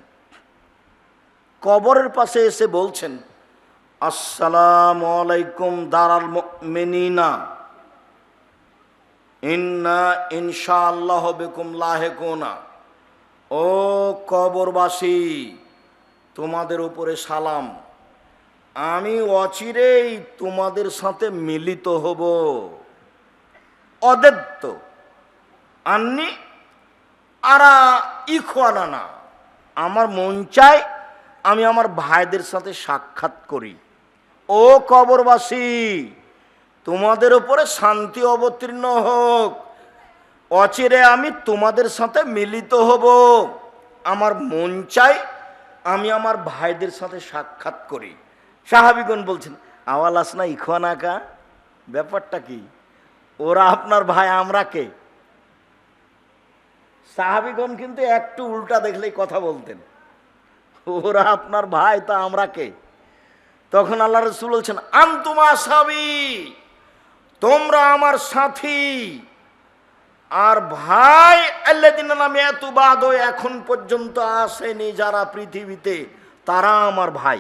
কবরের পাশে এসে বলছেন, আসসালামু আলাইকুম দারাল মুমিনিনা ইন্না ইনশাআল্লাহ বিকুম লাহিকুনা। ও কবরবাসী, তোমাদের উপরে সালাম, আমি অচিরেই তোমাদের সাথে মিলিত হব। অদেত্ত আন্নি আরা ইখওয়ানানা, আমার মন চায় আমি আমার ভাইদের সাথে সাক্ষাৎ করি। ও কবরবাসী, তোমাদের উপরে শান্তি অবতীর্ণ হোক, অচিরে আমি তোমাদের সাথে মিলিত হব। আমার মন চায় আমি আমার ভাইদের সাথে সাক্ষাৎ করি। সাহাবীগণ বলছেন, আওয়াল আসনা ইখওয়ানাকা, ব্যাপারটা কি? ওরা আপনার ভাই, আমরা কে? সাহাবীগণ কিন্তু একটু উল্টা দেখলেই কথা বলতেন, ওরা আপনার ভাই তা আমরা কে? তখন আল্লাহ রাসূল বলছেন, আনতুম আসহাবী, তোমরা আমার সাথী। আর ভাই আল্লাযিনা লাম ইয়াতু বাদু, এখন পর্যন্ত আসেনি যারা পৃথিবীতে, তারা আমার ভাই।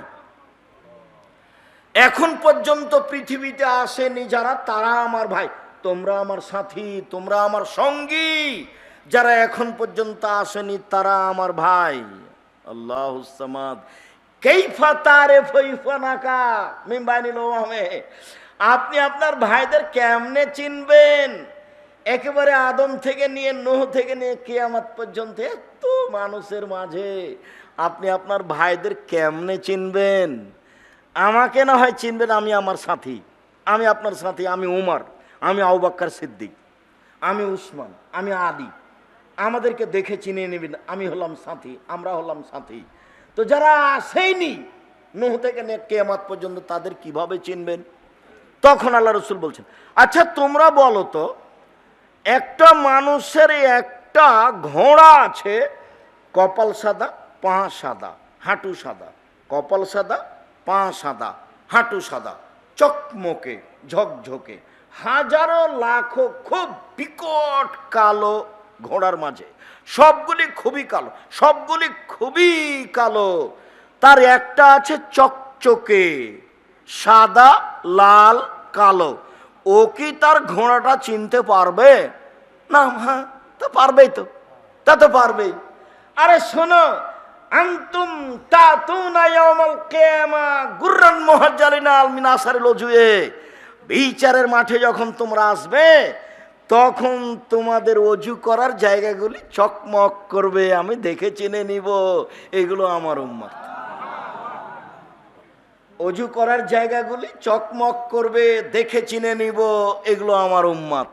এখন পর্যন্ত পৃথিবীতে আসেনি যারা, তারা আমার ভাই। তোমরা আমার সাথী, তোমরা আমার সঙ্গী। যারা এখন পর্যন্ত আসেনি তারা আমার ভাই। আল্লাহুস সামাদ কাইফা তারিফু ইখওয়ানাকা মিন বাইনিল উমামে, আপনি আপনার ভাইদের কেমনে চিনবেন? একেবারে আদম থেকে নিয়ে নূহ থেকে নিয়ে কিয়ামত পর্যন্ত এত মানুষের মাঝে আপনি আপনার ভাইদের কেমনে চিনবেন? আমাকে না হয় চিনবেন, আমি আমার সাথী, আমি আপনার সাথী, আমি উমর, আমি আবু বকর সিদ্দিক, আমি উসমান, আমি আলী। আমাদেরকে দেখে চিনে নেবেন, আমি হলাম সাথী, আমরা হলাম সাথী। তো যারা আসেনি নূহ থেকে নিয়ে কিয়ামত পর্যন্ত, তাদের কিভাবে চিনবেন? তখন আল্লাহ রাসূল বলছেন, আচ্ছা তোমরা বলো তো, একটা মানুষের একটা ঘোড়া আছে, কপাল সাদা, পা সাদা, হাঁটু সাদা, কপাল সাদা, পা সাদা, হাঁটু সাদা, চকমকে ঝকঝকে, হাজারো লাখো খুব বিকট কালো ঘোড়ার মাঝে, সবগুলি খুবই কালো, সবগুলি খুবই কালো। তার একটা আছে চকচকে সাদা, লাল, কালো। ও কি তার ঘোড়াটা চিনতে পারবে? না, হ্যাঁ তো পারবেই, তো তা তো পারবেই। আরে শোনো, আনতুম তাতুনা ইয়াউমাল কিয়ামা গুররান মুহাজ্জালিনা মিন আসারিল ওজুয়ে, বিচারের মাঠে যখন তোমরা আসবে, তখন তোমাদের অজু করার জায়গাগুলি চকমক করবে, আমি দেখে চিনে নিব এগুলো আমার উম্মত। অজু করার জায়গাগুলি চকমক করবে, দেখে চিনে নিব এগুলো আমার উম্মত।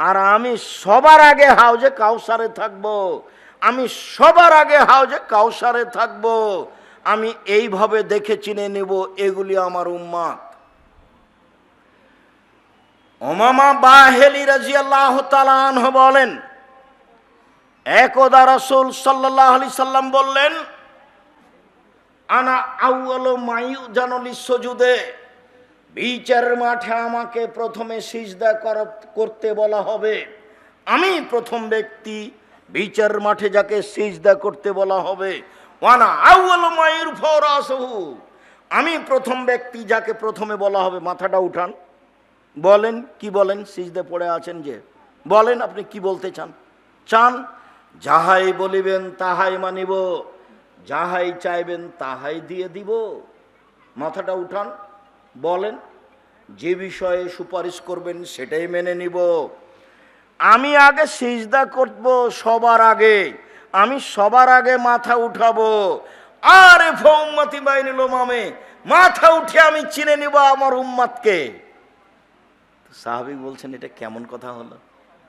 আর আমি সবার আগে হাউজে কাউসারে থাকব, আমি সবার আগে হাউজে কাউসারে থাকব, আমি এইভাবে দেখে চিনে নিব এগুলি আমার উম্মত। উমামা বাহেলি রাদিয়াল্লাহু তাআলা আনহু বলেন, একদা রাসূল সাল্লাল্লাহু আলাইহি সাল্লাম বললেন, আনা আউয়ালু মাইউজানু লিসসুজুদে, বিচারের মাঠে আমাকে প্রথমে সিজদা করতে বলা হবে। আমি প্রথম ব্যক্তি বিচারের মাঠে যাকে সিজদা করতে বলা হবে। ওয়ানা আউয়ালু মাইরফাউ রাসুহু, আমি প্রথম ব্যক্তি যাকে প্রথমে বলা হবে মাথাটা উঠান। বলেন কি বলেন? সিজদা পড়ে আছেন যে, বলেন আপনি কি বলতে চান? যাহাই বলিবেন তাহাই মানিব, যাহাই চাইবেন তাহাই দিয়ে দিব। মাথাটা উঠান, বলেন যে বিষয়ে সুপারিশ করবেন সেটাই মেনে নিব। আমি আগে সিজদা করব সবার আগে, আমি সবার আগে মাথা উঠাবো, আর উম্মতি বাইনিল মামে, মাথা উঠে আমি চিনে নিব আমার উম্মাদকে। সাহাবী বলছেন এটা কেমন কথা হলো?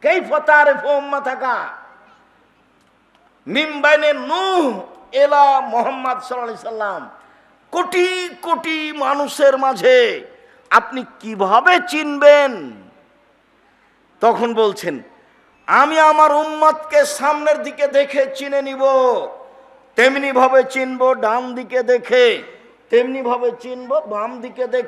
কাইফা তারিফু উম্মাতাকা মিন বাইনে নূহ ইলা মুহাম্মদ সাল্লাল্লাহু আলাইহি সাল্লাম, কোটি কোটি মানুষের মাঝে আপনি কিভাবে চিনবেন? তখন বলছেন আমি আমার উম্মতকে সামনের দিকে দেখে চিনে নিব, তেমনি ভাবে চিনব, ডান দিকে দেখে তেমনি ভাবে চিনব, বাম দিকে দেখে